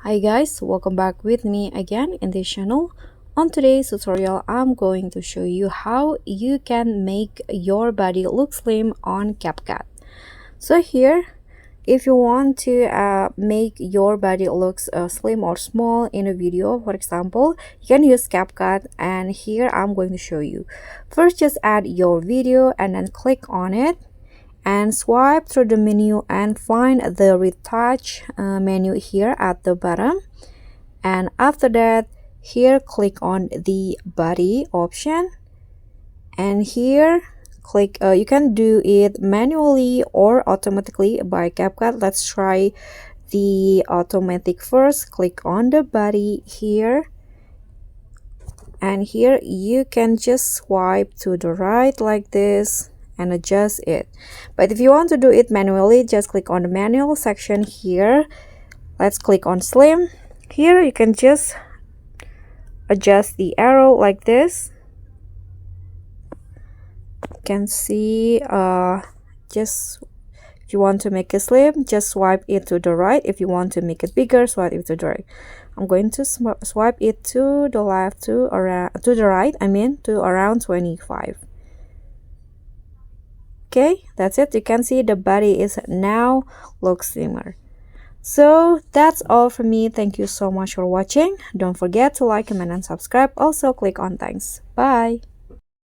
Hi guys, welcome back with me again in this channel. On today's tutorial, I'm going to show you how you can make your body look slim on CapCut. So here, if you want to make your body looks slim or small in a video, for example, you can use CapCut, and here I'm going to show you. First, just add your video and then click on it and swipe through the menu and find the retouch menu here at the bottom. And after that, here click on the body option, and here click you can do it manually or automatically by CapCut. Let's try the automatic first. Click on the body here, and here you can just swipe to the right like this and adjust it. But if you want to do it manually, just click on the manual section here. Let's click on slim. Here you can just adjust the arrow like this. You can see just if you want to make it slim, just swipe it to the right. If you want to make it bigger, swipe it to the right. I'm going to swipe it to the left, to the right, to around 25. Okay, that's it. You can see the body is now looks slimmer. So that's all from me. Thank you so much for watching. Don't forget to like, comment, and subscribe. Also click on thanks. Bye.